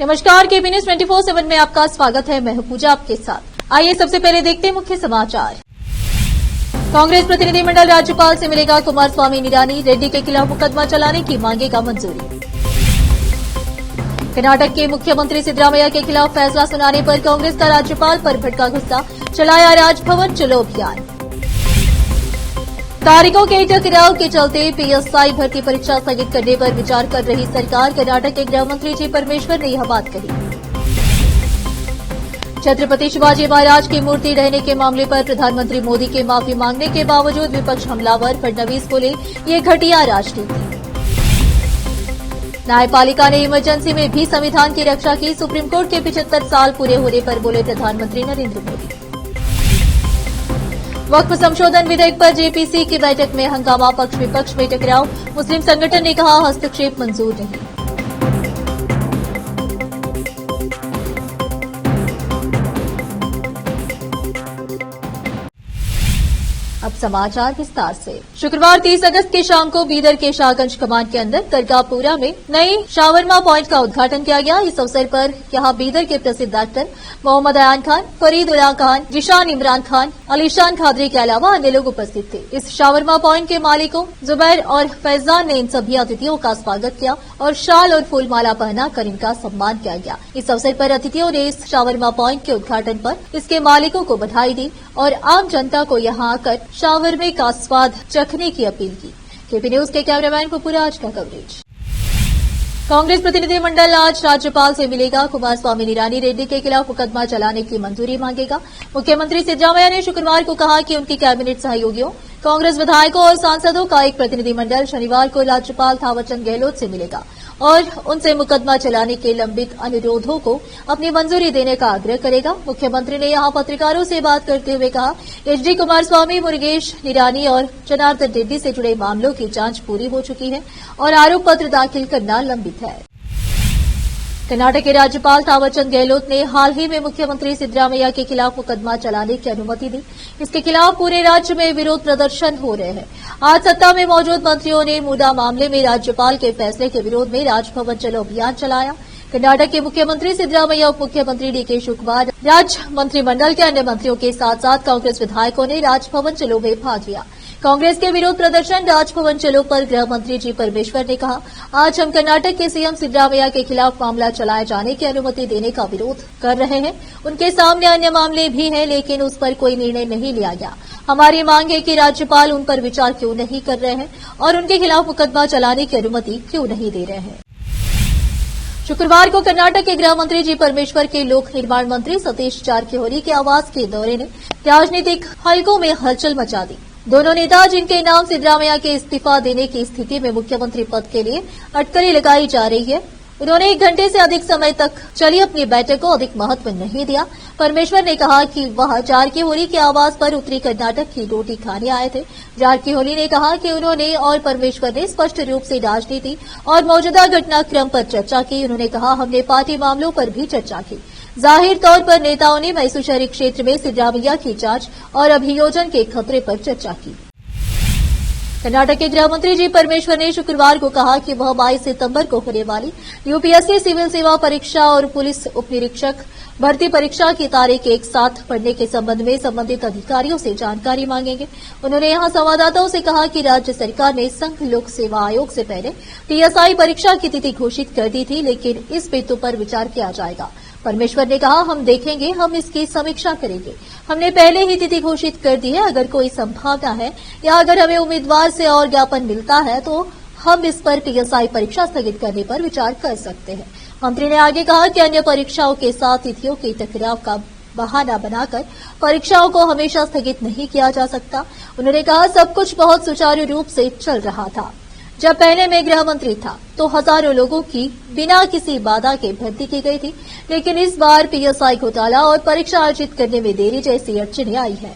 नमस्कार, केबी न्यूज 24/7 में आपका स्वागत है। मैं हूं पूजा आपके साथ। आइए सबसे पहले देखते हैं मुख्य समाचार। कांग्रेस प्रतिनिधिमंडल राज्यपाल से मिलेगा। कुमारस्वामी निरानी रेड्डी के खिलाफ मुकदमा चलाने की मांगेगा मंजूरी। कर्नाटक के मुख्यमंत्री सिद्धरामैया के खिलाफ फैसला सुनाने पर कांग्रेस का राज्यपाल पर भड़का गुस्सा, चलाया राजभवन चलो अभियान। तारीखों के टकराव के चलते पीएसआई भर्ती परीक्षा स्थगित करने पर विचार कर रही सरकार। कर्नाटक के गृह मंत्री जी परमेश्वर ने यह बात कही। छत्रपति शिवाजी महाराज की मूर्ति ढहने के मामले पर प्रधानमंत्री मोदी के माफी मांगने के बावजूद विपक्ष हमलावर। फडणवीस बोले, ये घटिया राजनीति। न्यायपालिका ने इमरजेंसी में भी संविधान की रक्षा की। सुप्रीम कोर्ट के 75 साल पूरे होने पर बोले प्रधानमंत्री नरेंद्र मोदी। वक्फ संशोधन विधेयक पर जेपीसी की बैठक में हंगामा, पक्ष विपक्ष में टकराव। मुस्लिम संगठन ने कहा हस्तक्षेप मंजूर नहीं। अब समाचार विस्तार से। शुक्रवार 30 अगस्त की शाम को बीदर के शाहगंज कमांड के अंदर दरगाहपुरा में नई शावरमा पॉइंट का उद्घाटन किया गया। इस अवसर पर यहां बीदर के प्रसिद्ध एक्टर मोहम्मद अयान खान, फरीद उल्लाह खान, जिशान इमरान खान, अलीशान खादरी के अलावा अन्य लोग उपस्थित थे। इस शावरमा पॉइंट के मालिकों जुबैर और फैजान ने इन सभी अतिथियों का स्वागत किया और शाल और फूलमाला पहनाकर इनका सम्मान किया गया। इस अवसर पर अतिथियों ने इस शावरमा पॉइंट के उद्घाटन पर इसके मालिकों को बधाई दी और आम जनता को यहां आकर शावरमे का स्वाद चखने की अपील की। केपी न्यूज के कैमरामैन पुष्पराज का कवरेज। कांग्रेस प्रतिनिधिमंडल आज राज्यपाल से मिलेगा। कुमारस्वामी निरानी रेड्डी के खिलाफ मुकदमा चलाने की मंजूरी मांगेगा। मुख्यमंत्री सिद्धरामैया ने शुक्रवार को कहा कि उनकी कैबिनेट सहयोगियों, कांग्रेस विधायकों और सांसदों का एक प्रतिनिधिमंडल शनिवार को राज्यपाल थावरचंद गहलोत से मिलेगा और उनसे मुकदमा चलाने के लंबित अनुरोधों को अपनी मंजूरी देने का आग्रह करेगा। मुख्यमंत्री ने यहां पत्रकारों से बात करते हुए कहा, एचडी कुमारस्वामी, मुरुगेश निरानी और जनार्दन रेड्डी से जुड़े मामलों की जांच पूरी हो चुकी है और आरोप पत्र दाखिल करना लंबित है। कर्नाटक के राज्यपाल थावरचंद गहलोत ने हाल ही में मुख्यमंत्री सिद्धरामैया के खिलाफ मुकदमा चलाने की अनुमति दी। इसके खिलाफ पूरे राज्य में विरोध प्रदर्शन हो रहे हैं। आज सत्ता में मौजूद मंत्रियों ने मुद्दा मामले में राज्यपाल के फैसले के विरोध में राजभवन चलो अभियान चलाया। कर्नाटक के मुख्यमंत्री सिद्धरामैया, उप मुख्यमंत्री डीके शिवकुमार, राज्य मंत्रिमंडल के अन्य मंत्रियों के साथ साथ कांग्रेस विधायकों ने राजभवन चलो में भाग लिया। कांग्रेस के विरोध प्रदर्शन राजभवन चलो पर गृह मंत्री जी परमेश्वर ने कहा, आज हम कर्नाटक के सीएम सिद्धरामैया के खिलाफ मामला चलाए जाने की अनुमति देने का विरोध कर रहे हैं। उनके सामने अन्य मामले भी हैं, लेकिन उस पर कोई निर्णय नहीं लिया गया। हमारी मांग है कि राज्यपाल उन पर विचार क्यों नहीं कर रहे हैं और उनके खिलाफ मुकदमा चलाने की अनुमति क्यों नहीं दे रहे हैं। शुक्रवार को कर्नाटक के गृह मंत्री जी परमेश्वर के लोक निर्माण मंत्री सतीश जारकिहोली के आवास के दौरे ने राजनीतिक हलकों में हलचल मचा दी। दोनों नेता, जिनके नाम सिद्धरामैया के इस्तीफा देने की स्थिति में मुख्यमंत्री पद के लिए अटकलें लगाई जा रही है, उन्होंने 1 घंटे से अधिक समय तक चली अपनी बैठक को अधिक महत्व नहीं दिया। परमेश्वर ने कहा कि वह जारकिहोली के आवास पर उत्तरी कर्नाटक की रोटी खाने आए थे। जारकिहोली ने कहा कि उन्होंने और परमेश्वर ने स्पष्ट रूप से राजनीति और मौजूदा घटनाक्रम पर चर्चा की। उन्होंने कहा, हमने पार्टी मामलों पर भी चर्चा की। जाहिर तौर पर नेताओं ने मैसूर शहरी क्षेत्र में सिद्धरामैया की जांच और अभियोजन के खतरे पर चर्चा की। कर्नाटक के गृह मंत्री जी परमेश्वर ने शुक्रवार को कहा कि वह 22 सितंबर को होने वाली यूपीएससी सिविल सेवा परीक्षा और पुलिस उप निरीक्षक भर्ती परीक्षा की तारीख एक साथ पढ़ने के संबंध में संबंधित अधिकारियों से जानकारी मांगेंगे। उन्होंने यहां संवाददाताओं से कहा कि राज्य सरकार ने संघ लोक सेवा आयोग से पहले पीएसआई परीक्षा की तिथि घोषित कर दी थी, लेकिन इस बिंदु पर विचार किया जाएगा। परमेश्वर ने कहा, हम देखेंगे, हम इसकी समीक्षा करेंगे। हमने पहले ही तिथि घोषित कर दी है। अगर कोई संभावना है या अगर हमें उम्मीदवार से और ज्ञापन मिलता है तो हम इस पर पीएसआई परीक्षा स्थगित करने पर विचार कर सकते हैं। मंत्री ने आगे कहा कि अन्य परीक्षाओं के साथ तिथियों के टकराव का बहाना बनाकर परीक्षाओं को हमेशा स्थगित नहीं किया जा सकता। उन्होंने कहा, सब कुछ बहुत सुचारू रूप से चल रहा था। जब पहले मैं गृह मंत्री था तो हजारों लोगों की बिना किसी बाधा के भर्ती की गई थी, लेकिन इस बार पीएसआई घोटाला और परीक्षा आयोजित करने में देरी जैसी अड़चनें आई है।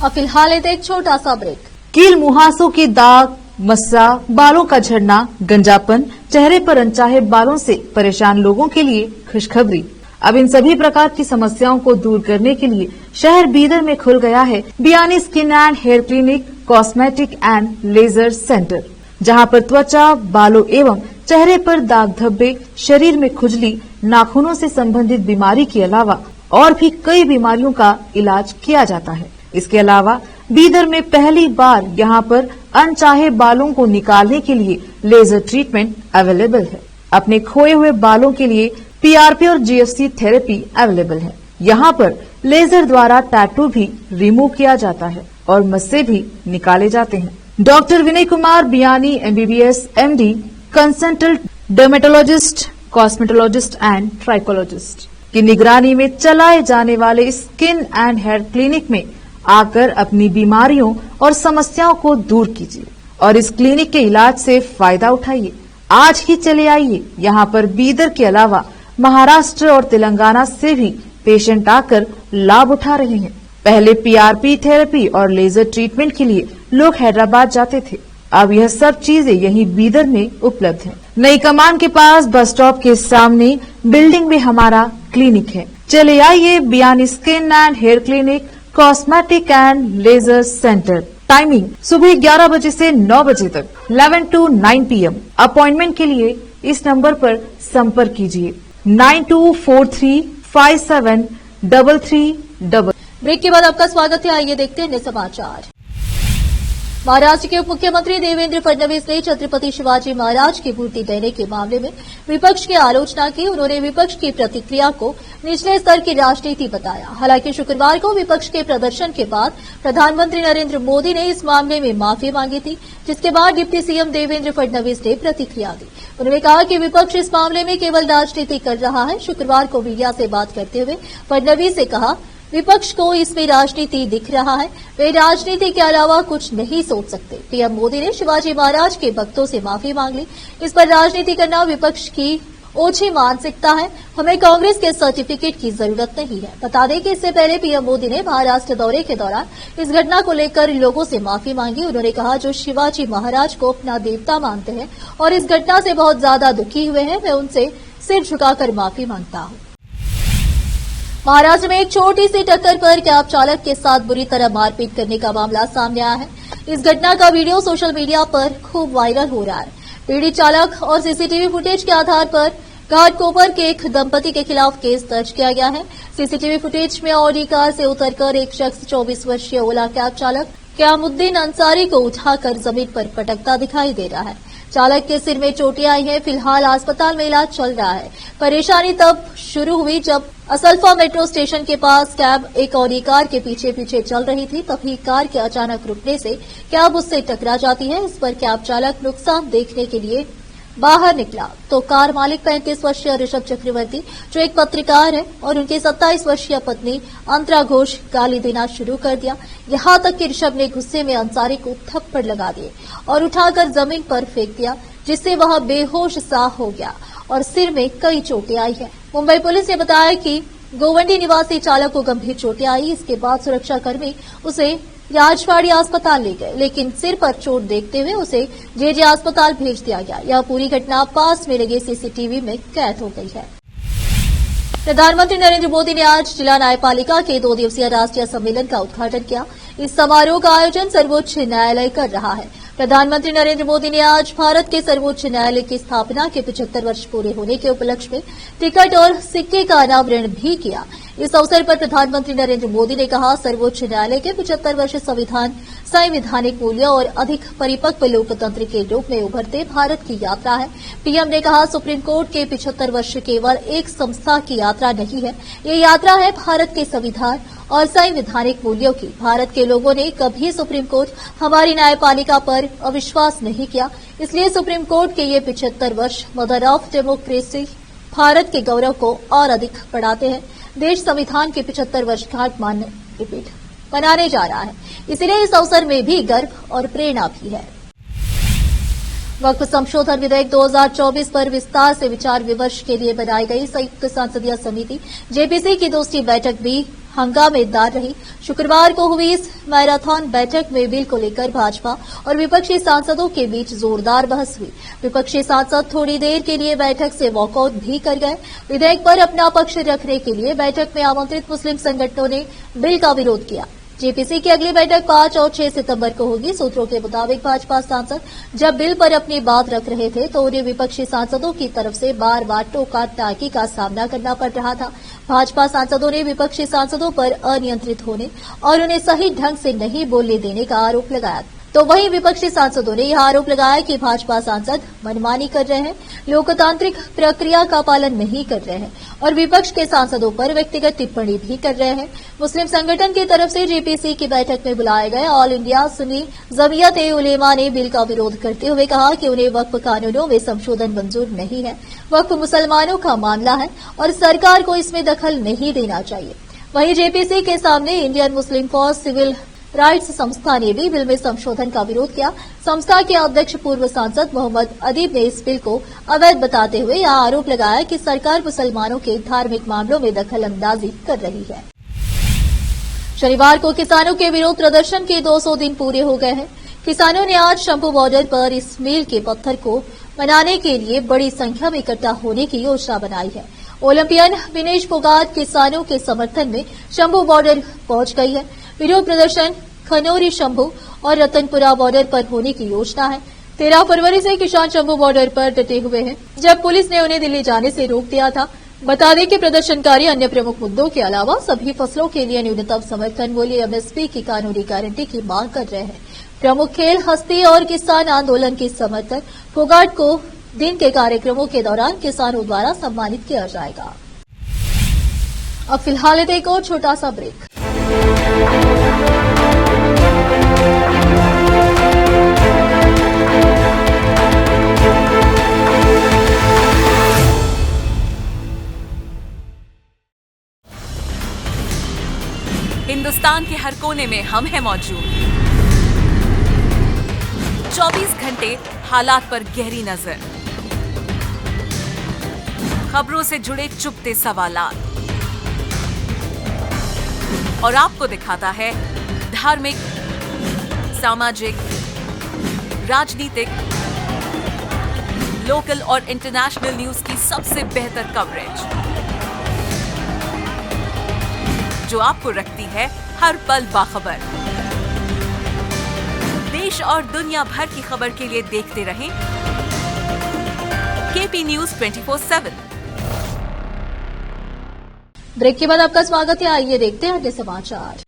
अब फिलहाल एक छोटा सा ब्रेक। कील मुहासों की दाग, मस्सा, बालों का झड़ना, गंजापन, चेहरे पर अनचाहे बालों से परेशान लोगों के लिए खुशखबरी। अब इन सभी प्रकार की समस्याओं को दूर करने के लिए शहर बीदर में खुल गया है Biyani skin and hair clinic, cosmetic and laser centre, जहां पर त्वचा, बालों एवं चेहरे पर दाग धब्बे, शरीर में खुजली, नाखूनों से संबंधित बीमारी के अलावा और भी कई बीमारियों का इलाज किया जाता है। इसके अलावा बीदर में पहली बार यहाँ पर अनचाहे बालों को निकालने के लिए लेजर ट्रीटमेंट अवेलेबल है। अपने खोए हुए बालों के लिए पीआरपी और जीएफसी थेरेपी अवेलेबल है। यहाँ पर लेजर द्वारा टैटू भी रिमूव किया जाता है और मस्से भी निकाले जाते हैं। Doctor Vinay Kumar Biyani MBBS MD, consultant dermatologist, cosmetologist and trichologist की निगरानी में चलाए जाने वाले स्किन एंड हेयर क्लिनिक में आकर अपनी बीमारियों और समस्याओं को दूर कीजिए और इस क्लिनिक के इलाज से फायदा उठाइए। आज ही चले आइए। यहाँ पर बीदर के अलावा महाराष्ट्र और तेलंगाना से भी पेशेंट आकर लाभ उठा रहे हैं। पहले पीआरपी थेरेपी और लेजर ट्रीटमेंट के लिए लोग हैदराबाद जाते थे। अब यह सब चीजें यहीं बीदर में उपलब्ध है। नई कमान के पास बस स्टॉप के सामने बिल्डिंग में हमारा क्लिनिक है। चले आइए Biyani skin and hair clinic, cosmetic and laser centre. Timing सुबह 11 बजे से 9 बजे तक, 11 to 9 PM। अपॉइंटमेंट के लिए इस नंबर पर संपर्क कीजिए 9243573333। ब्रेक के बाद आपका स्वागत है। आइए देखते हैं समाचार। महाराष्ट्र के उप मुख्यमंत्री देवेंद्र फडणवीस ने छत्रपति शिवाजी महाराज की मूर्ति देने के मामले में विपक्ष की आलोचना की। उन्होंने विपक्ष की प्रतिक्रिया को निचले स्तर की राजनीति बताया। हालांकि शुक्रवार को विपक्ष के प्रदर्शन के बाद प्रधानमंत्री नरेंद्र मोदी ने इस मामले में माफी मांगी थी, जिसके बाद डिप्टी सीएम देवेंद्र फडणवीस ने प्रतिक्रिया दी। उन्होंने कहा कि विपक्ष इस मामले में केवल राजनीति कर रहा है। शुक्रवार को मीडिया से बात करते हुए फडणवीस ने कहा, विपक्ष को इसमें राजनीति दिख रहा है, वे राजनीति के अलावा कुछ नहीं सोच सकते। पीएम मोदी ने शिवाजी महाराज के भक्तों से माफी मांग ली। इस पर राजनीति करना विपक्ष की ओछी मानसिकता है। हमें कांग्रेस के सर्टिफिकेट की जरूरत नहीं है। बता दें कि इससे पहले पीएम मोदी ने महाराष्ट्र दौरे के दौरान इस घटना को लेकर लोगों से माफी मांगी। उन्होंने कहा, जो शिवाजी महाराज को अपना देवता मानते हैं और इस घटना से बहुत ज्यादा दुखी हुए हैं, मैं उनसे सिर झुकाकर माफी मांगता हूं। महाराष्ट्र में एक छोटी सी टक्कर पर कैब चालक के साथ बुरी तरह मारपीट करने का मामला सामने आया है। इस घटना का वीडियो सोशल मीडिया पर खूब वायरल हो रहा है। पीड़ित चालक और सीसीटीवी फुटेज के आधार पर घाटकोपर के एक दंपति के खिलाफ केस दर्ज किया गया है। सीसीटीवी फुटेज में ऑडी कार से उतरकर एक शख्स 24 वर्षीय ओला कैब चालक क्यामुद्दीन अंसारी को उठाकर जमीन पर पटकता दिखाई दे रहा है। चालक के सिर में चोटें आई हैं। फिलहाल अस्पताल में इलाज चल रहा है। परेशानी तब शुरू हुई जब असल्फा मेट्रो स्टेशन के पास कैब एक ऑडी कार के पीछे पीछे चल रही थी। तभी कार के अचानक रुकने से कैब उससे टकरा जाती है। इस पर कैब चालक नुकसान देखने के लिए बाहर निकला तो कार मालिक 35 वर्षीय ऋषभ चक्रवर्ती, जो एक पत्रकार है, और उनकी 27 वर्षीय पत्नी अंतरा घोष गाली देना शुरू कर दिया। यहां तक कि ऋषभ ने गुस्से में अंसारी को थप्पड़ लगा दिए और उठाकर जमीन पर फेंक दिया, जिससे वह बेहोश सा हो गया और सिर में कई चोटें आई है। मुंबई पुलिस ने बताया कि गोवंडी निवासी चालक को गंभीर चोटें आई। इसके बाद सुरक्षाकर्मी उसे राजवाड़ी अस्पताल ले गए, लेकिन सिर पर चोट देखते हुए उसे जेजे अस्पताल भेज दिया गया। यह पूरी घटना पास में लगे सीसीटीवी में कैद हो गई है। प्रधानमंत्री नरेंद्र मोदी ने आज जिला न्यायपालिका के 2 दिवसीय राष्ट्रीय सम्मेलन का उद्घाटन किया। इस समारोह का आयोजन सर्वोच्च न्यायालय कर रहा है। प्रधानमंत्री नरेंद्र मोदी ने आज भारत के सर्वोच्च न्यायालय की स्थापना के 75 वर्ष पूरे होने के उपलक्ष्य में टिकट और सिक्के का अनावरण भी किया। इस अवसर पर प्रधानमंत्री नरेंद्र मोदी ने कहा, सर्वोच्च न्यायालय के 75 वर्ष संविधान, संवैधानिक मूल्यों और अधिक परिपक्व लोकतंत्र के रूप में उभरते भारत की यात्रा है। पीएम ने कहा, सुप्रीम कोर्ट के 75 वर्ष केवल एक संस्था की यात्रा नहीं है, ये यात्रा है भारत के संविधान और संवैधानिक मूल्यों की। भारत के लोगों ने कभी सुप्रीम कोर्ट, हमारी न्यायपालिका पर अविश्वास नहीं किया, इसलिए सुप्रीम कोर्ट के ये 75 वर्ष मदर ऑफ डेमोक्रेसी भारत के गौरव को और अधिक बढ़ाते हैं। देश संविधान के 75 वर्षगांठ मनाने जा रहा है, इसलिए इस अवसर में भी गर्व और प्रेरणा भी है। वक्फ संशोधन विधेयक 2024 पर विस्तार से विचार विमर्श के लिए बनाई गई संयुक्त संसदीय समिति जेपीसी की दूसरी बैठक भी हंगामेदार रही। शुक्रवार को हुई इस मैराथन बैठक में बिल को लेकर भाजपा और विपक्षी सांसदों के बीच जोरदार बहस हुई। विपक्षी सांसद थोड़ी देर के लिए बैठक से वॉकआउट भी कर गए। विधेयक पर अपना पक्ष रखने के लिए बैठक में आमंत्रित मुस्लिम संगठनों ने बिल का विरोध किया। जेपीसी की अगली बैठक 5 और 6 सितंबर को होगी। सूत्रों के मुताबिक भाजपा सांसद जब बिल पर अपनी बात रख रहे थे तो उन्हें विपक्षी सांसदों की तरफ से बार बार टोका टाकी का सामना करना पड़ रहा था। भाजपा सांसदों ने विपक्षी सांसदों पर अनियंत्रित होने और उन्हें सही ढंग से नहीं बोलने देने का आरोप लगाया। तो वहीं विपक्षी सांसदों ने यह आरोप लगाया कि भाजपा सांसद मनमानी कर रहे हैं, लोकतांत्रिक प्रक्रिया का पालन नहीं कर रहे हैं और विपक्ष के सांसदों पर व्यक्तिगत टिप्पणी भी कर रहे हैं। मुस्लिम संगठन की तरफ से जेपीसी की बैठक में बुलाए गए ऑल इंडिया सुन्नी जमीयत ए उलेमा ने बिल का विरोध करते हुए कहा कि उन्हें वक्फ कानूनों में संशोधन मंजूर नहीं है। वक्फ मुसलमानों का मामला है और सरकार को इसमें दखल नहीं देना चाहिए। वहीं जेपीसी के सामने Indian Muslim for civil rights संस्था ने भी बिल में संशोधन का विरोध किया। संस्था के अध्यक्ष पूर्व सांसद मोहम्मद अदीब ने इस बिल को अवैध बताते हुए यह आरोप लगाया कि सरकार मुसलमानों के धार्मिक मामलों में दखल अंदाजी कर रही है। शनिवार को किसानों के विरोध प्रदर्शन के 200 दिन पूरे हो गए हैं। किसानों ने आज शंभू बॉर्डर पर इस मील के पत्थर को मनाने के लिए बड़ी संख्या में इकट्ठा होने की योजना बनाई है। ओलंपियन विनेश फोगाट किसानों के समर्थन में शंभू बॉर्डर पहुंच गई है। विरोध प्रदर्शन खनौरी शंभू और रतनपुरा बॉर्डर पर होने की योजना है। 13 फरवरी से किसान शंभू बॉर्डर पर डटे हुए हैं, जब पुलिस ने उन्हें दिल्ली जाने से रोक दिया था। बता दें कि प्रदर्शनकारी अन्य प्रमुख मुद्दों के अलावा सभी फसलों के लिए न्यूनतम समर्थन मूल्य एमएसपी की कानूनी गारंटी की मांग कर रहे हैं। प्रमुख खेल हस्ती और किसान आंदोलन के समर्थक फोगाट को दिन के कार्यक्रमों के दौरान किसानों द्वारा सम्मानित किया जाएगा। अब फिलहाल एक और छोटा सा ब्रेक। हिंदुस्तान के हर कोने में हम हैं मौजूद। 24 घंटे हालात पर गहरी नजर, खबरों से जुड़े चुपते सवालात और आपको दिखाता है धार्मिक, सामाजिक, राजनीतिक, लोकल और इंटरनेशनल न्यूज की सबसे बेहतर कवरेज, जो आपको रखती है हर पल बाखबर। देश और दुनिया भर की खबर के लिए देखते रहें केपी न्यूज 24/7। ब्रेक के बाद आपका स्वागत है। आइए देखते हैं अगले समाचार।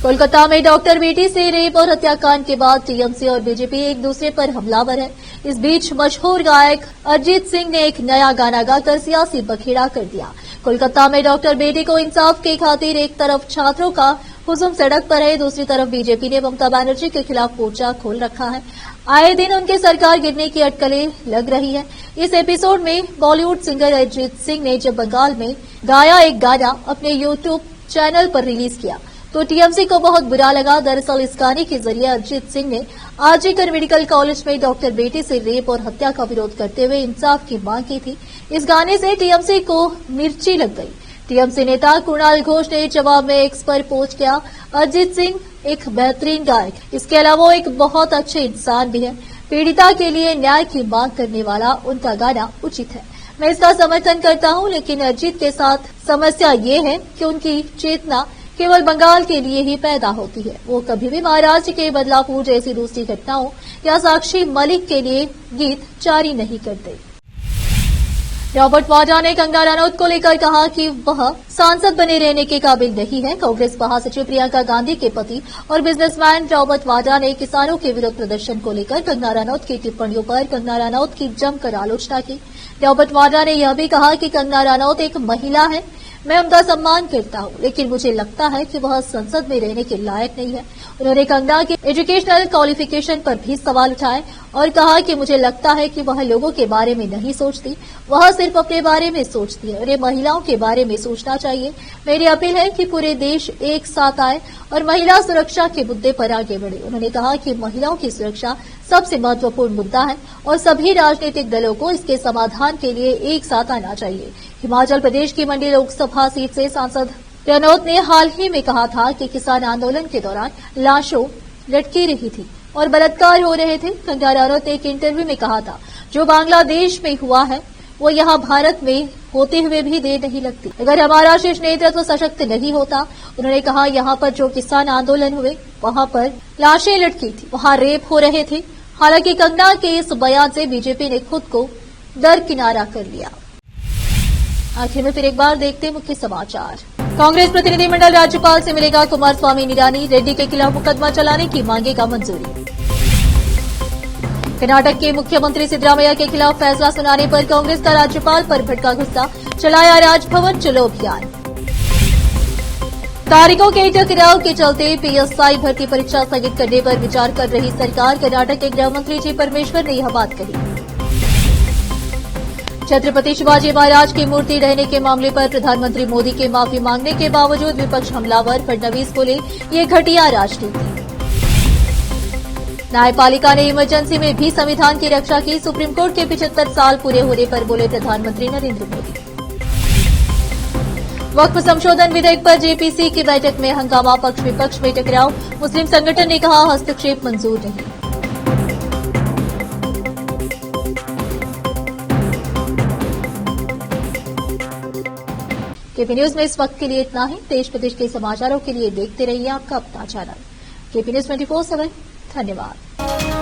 कोलकाता में डॉक्टर बेटी से रेप और हत्याकांड के बाद टीएमसी और बीजेपी एक दूसरे पर हमलावर है। इस बीच मशहूर गायक अरिजीत सिंह ने एक नया गाना गाकर सियासी बखेड़ा कर दिया। कोलकाता में डॉक्टर बेटी को इंसाफ के खातिर एक तरफ छात्रों का हुजूम सड़क पर है, दूसरी तरफ बीजेपी ने ममता बनर्जी के खिलाफ मोर्चा खोल रखा है। आए दिन उनके सरकार गिरने की अटकलें लग रही है। इस एपिसोड में बॉलीवुड सिंगर अरिजीत सिंह ने जब बंगाल में गाया एक गाना अपने यूट्यूब चैनल पर रिलीज किया तो टीएमसी को बहुत बुरा लगा। दरअसल इस गाने के जरिए अरिजीत सिंह ने आरजीकर मेडिकल कॉलेज में डॉक्टर बेटी से रेप और हत्या का विरोध करते हुए इंसाफ की मांग की थी। इस गाने से टीएमसी को मिर्ची लग गई। टीएमसी नेता कुणाल घोष ने जवाब में एक्स पर पोस्ट किया, अरिजीत सिंह एक बेहतरीन गायक, इसके अलावा वो एक बहुत अच्छे इंसान भी है। पीड़िता के लिए न्याय की मांग करने वाला उनका गाना उचित है। मैं इसका समर्थन करता हूं, लेकिन अरिजीत के साथ समस्या ये है कि उनकी चेतना केवल बंगाल के लिए ही पैदा होती है। वो कभी भी महाराष्ट्र के बदलापुर जैसी दूसरी घटनाओं या साक्षी मलिक के लिए गीत जारी नहीं करते। रॉबर्ट वाड्रा ने कंगना रनौत को लेकर कहा कि वह सांसद बने रहने के काबिल नहीं है। कांग्रेस महासचिव प्रियंका गांधी के पति और बिजनेसमैन रॉबर्ट वाड्रा ने किसानों के विरोध प्रदर्शन को लेकर कंगना रनौत की टिप्पणियों पर कंगना रनौत की जमकर आलोचना की। रॉबर्ट वाड्रा ने यह भी कहा कि कंगना रनौत एक महिला है, मैं उनका सम्मान करता हूं, लेकिन मुझे लगता है कि वह संसद में रहने के लायक नहीं है। उन्होंने कंगना के एजुकेशनल क्वालिफिकेशन पर भी सवाल उठाए और कहा कि मुझे लगता है कि वह लोगों के बारे में नहीं सोचती, वह सिर्फ अपने बारे में सोचती है। उन्हें महिलाओं के बारे में सोचना चाहिए। मेरी अपील है कि पूरे देश एक साथ आए और महिला सुरक्षा के मुद्दे पर आगे बढ़े। उन्होंने कहा कि महिलाओं की सुरक्षा सबसे महत्वपूर्ण मुद्दा है और सभी राजनीतिक दलों को इसके समाधान के लिए एक साथ आना चाहिए। हिमाचल प्रदेश की मंडी लोकसभा सीट से सांसद रनौत ने हाल ही में कहा था कि किसान आंदोलन के दौरान लाशों लटकी रही थी और बलात्कार हो रहे थे। कंगना रनौत ने एक इंटरव्यू में कहा था, जो बांग्लादेश में हुआ है वो यहाँ भारत में होते हुए भी देर नहीं लगती। अगर हमारा शीर्ष नेतृत्व सशक्त नहीं होता, उन्होंने कहा, यहाँ पर जो किसान आंदोलन हुए वहाँ पर लाशें लटकी थी, वहाँ रेप हो रहे थे। हालांकि कंगना के इस बयान से बीजेपी ने खुद को दरकिनारा कर लिया। आखिर में फिर एक बार देखते मुख्य समाचार। कांग्रेस प्रतिनिधिमंडल राज्यपाल से मिलेगा, कुमारस्वामी निरानी रेड्डी के खिलाफ मुकदमा चलाने की मांगेगा मंजूरी। कर्नाटक के मुख्यमंत्री सिद्धरामैया के खिलाफ फैसला सुनाने पर कांग्रेस का राज्यपाल पर भड़का गुस्सा, चलाया राजभवन चलो अभियान। तारीखों के टकराव के चलते पीएसआई भर्ती परीक्षा स्थगित करने पर विचार कर रही सरकार, कर्नाटक के गृह मंत्री जी परमेश्वर ने यह बात कही। छत्रपति शिवाजी महाराज की मूर्ति ढहने के मामले पर प्रधानमंत्री मोदी के माफी मांगने के बावजूद विपक्ष हमलावर, फडणवीस बोले ये घटिया राजनीति। न्यायपालिका ने इमरजेंसी में भी संविधान की रक्षा की, सुप्रीम कोर्ट के 75 साल पूरे होने पर बोले प्रधानमंत्री नरेंद्र मोदी। वक्फ संशोधन विधेयक पर जेपीसी की बैठक में हंगामा, पक्ष विपक्ष में टकराव, मुस्लिम संगठन ने कहा हस्तक्षेप मंजूर नहीं। केपी न्यूज में इस वक्त के लिए इतना ही। देश प्रदेश के समाचारों के लिए देखते रहिए आपका अपना चैनल केपी न्यूज 24/7। धन्यवाद।